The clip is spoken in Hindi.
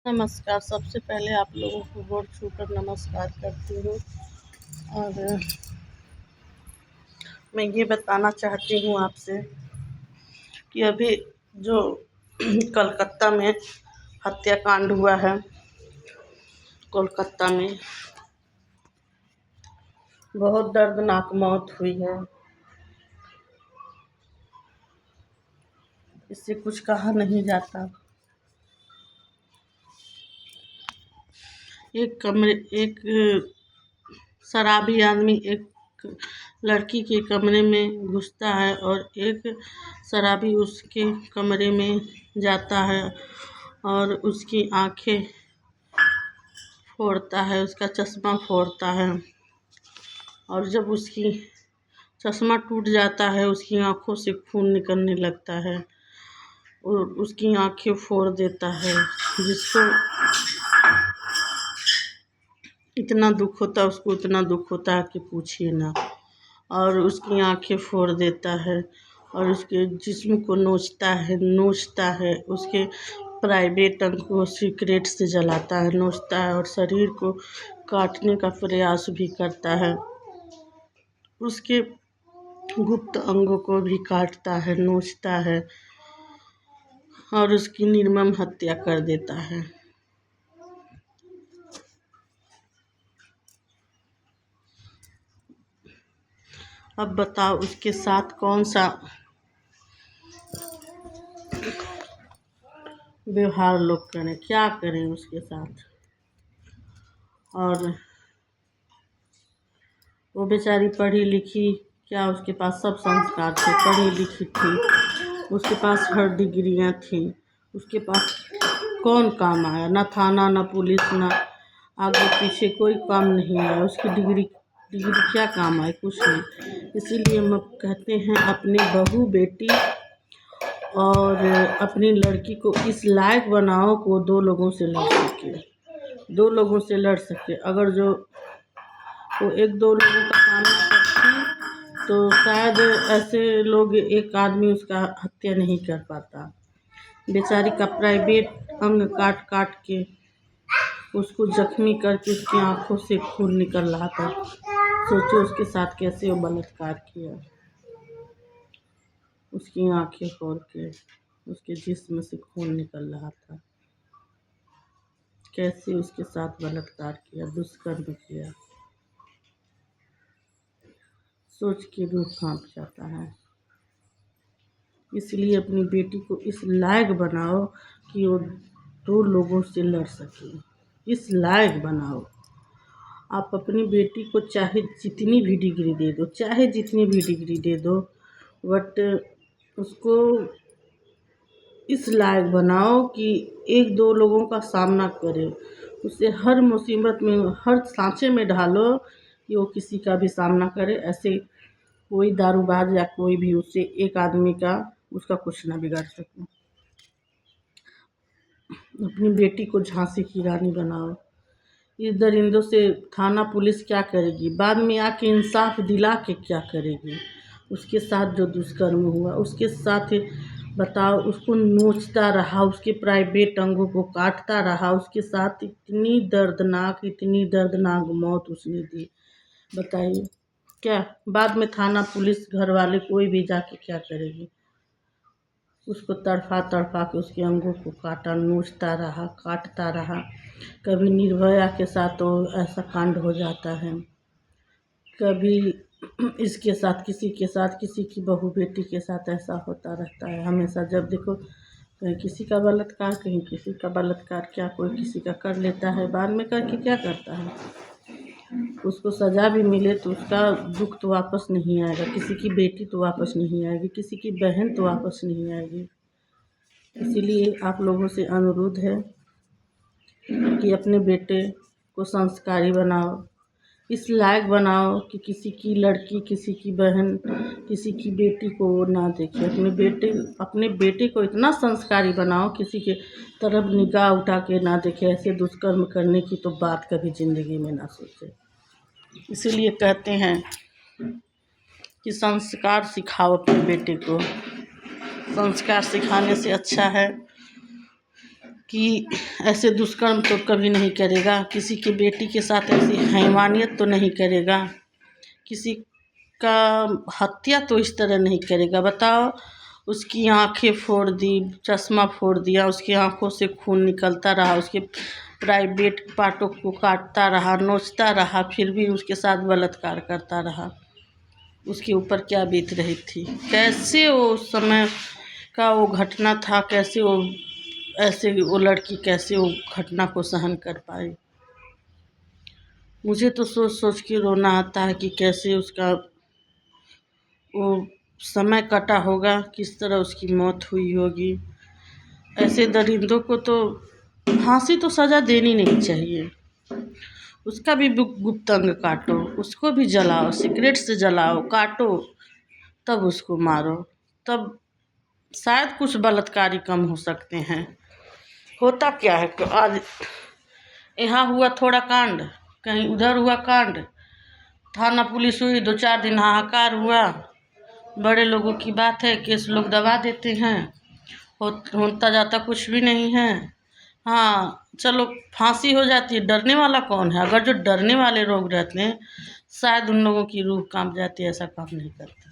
नमस्कार। सबसे पहले आप लोगों को गोड़ छूकर नमस्कार करती हूँ। और मैं ये बताना चाहती हूँ आपसे कि अभी जो कलकत्ता में हत्याकांड हुआ है, कोलकाता में बहुत दर्दनाक मौत हुई है। इससे कुछ कहा नहीं जाता। एक शराबी आदमी एक लड़की के कमरे में घुसता है और एक शराबी उसके कमरे में जाता है और उसकी आंखें फोड़ता है, उसका चश्मा फोड़ता है। और जब उसकी चश्मा टूट जाता है, उसकी आंखों से खून निकलने लगता है और उसकी आंखें फोड़ देता है। जिसको इतना दुख होता है, उसको इतना दुख होता है कि पूछिए ना। और उसकी आंखें फोड़ देता है और उसके जिस्म को नोचता है, उसके प्राइवेट अंग को सिगरेट से जलाता है, नोचता है और शरीर को काटने का प्रयास भी करता है। उसके गुप्त अंगों को भी काटता है, नोचता है और उसकी निर्मम हत्या कर देता है। अब बताओ उसके साथ कौन सा व्यवहार लोग करें, क्या करें उसके साथ। और वो बेचारी पढ़ी लिखी, क्या उसके पास सब संस्कार थे, पढ़ी लिखी थी, उसके पास हर डिग्रियां थी, उसके पास कौन काम आया? ना थाना, ना पुलिस, ना आगे पीछे कोई काम नहीं आया। उसकी डिग्री क्या काम आए? कुछ नहीं। इसीलिए हम कहते हैं अपनी बहू बेटी और अपनी लड़की को इस लायक बनाओ को दो लोगों से लड़ सके। अगर जो वो एक दो लोगों का सामना करती तो शायद ऐसे लोग एक आदमी उसका हत्या नहीं कर पाता। बेचारी का प्राइवेट अंग काट काट के उसको जख्मी करके उसकी आंखों से खून निकल रहा था। सोचो उसके साथ कैसे वो बलात्कार किया। उसकी आंखें फोड़ के उसके जिस्म से खून निकल रहा था। कैसे उसके साथ बलात्कार किया, दुष्कर्म किया। सोच के रूह कांप जाता है। इसलिए अपनी बेटी को इस लायक बनाओ कि वो दो लोगों से लड़ सके। इस लायक बनाओ। आप अपनी बेटी को चाहे जितनी भी डिग्री दे दो, बट उसको इस लायक बनाओ कि एक दो लोगों का सामना करे। उसे हर मुसीबत में, हर सांचे में ढालो कि वो किसी का भी सामना करे। ऐसे कोई दारूबाज या कोई भी उससे एक आदमी का उसका कुछ ना बिगाड़ सके। अपनी बेटी को झांसी की रानी बनाओ। इस दरिंदों से थाना पुलिस क्या करेगी? बाद में आके इंसाफ दिला के क्या करेगी? उसके साथ जो दुष्कर्म हुआ, उसके साथ बताओ, उसको नोचता रहा, उसके प्राइवेट अंगों को काटता रहा, उसके साथ इतनी दर्दनाक मौत उसने दी। बताइए क्या बाद में थाना पुलिस घर वाले कोई भी जाके क्या करेगी? उसको तड़पा के उसके अंगों को काटा, नोचता रहा, काटता रहा। कभी निर्भया के साथ तो ऐसा कांड हो जाता है, कभी इसके साथ किसी की बहू बेटी के साथ ऐसा होता रहता है। हमेशा जब देखो कहीं किसी का बलात्कार, कहीं किसी का बलात्कार। क्या कोई किसी का कर लेता है? बाद में करके क्या करता है? उसको सज़ा भी मिले तो उसका दुख तो वापस नहीं आएगा। किसी की बेटी तो वापस नहीं आएगी, किसी की बहन तो वापस नहीं आएगी। इसीलिए आप लोगों से अनुरोध है कि अपने बेटे को संस्कारी बनाओ, इस लायक बनाओ कि किसी की लड़की, किसी की बहन, किसी की बेटी को वो ना देखे। अपने बेटे को इतना संस्कारी बनाओ, किसी के तरफ निगाह उठा के ना देखे। ऐसे दुष्कर्म करने की तो बात कभी ज़िंदगी में ना सोचे। इसीलिए कहते हैं कि संस्कार सिखाओ अपने बेटे को। संस्कार सिखाने से अच्छा है कि ऐसे दुष्कर्म तो कभी नहीं करेगा, किसी की बेटी के साथ ऐसी हैवानियत तो नहीं करेगा, किसी का हत्या तो इस तरह नहीं करेगा। बताओ, उसकी आंखें फोड़ दी, चश्मा फोड़ दिया, उसकी आंखों से खून निकलता रहा, उसके प्राइवेट पार्टों को काटता रहा, नोचता रहा, फिर भी उसके साथ बलात्कार करता रहा। उसके ऊपर क्या बीत रही थी, कैसे वो समय का वो घटना था, कैसे वो ऐसे वो लड़की कैसे वो घटना को सहन कर पाई। मुझे तो सोच सोच के रोना आता है कि कैसे उसका वो समय कटा होगा, किस तरह उसकी मौत हुई होगी। ऐसे दरिंदों को तो फांसी तो सज़ा देनी नहीं चाहिए। उसका भी गुप्त अंग काटो, उसको भी जलाओ, सिगरेट से जलाओ, काटो, तब उसको मारो, तब शायद कुछ बलात्कारी कम हो सकते हैं। होता क्या है कि आज यहाँ हुआ थोड़ा कांड, कहीं उधर हुआ कांड, थाना पुलिस हुई, 2-4 दिन हाहाकार हुआ, बड़े लोगों की बात है, केस लोग दबा देते हैं, होता जाता कुछ भी नहीं है। हाँ चलो फांसी हो जाती है, डरने वाला कौन है? अगर जो डरने वाले लोग रहते हैं, शायद उन लोगों की रूह कांप जाती है, ऐसा काम नहीं करता।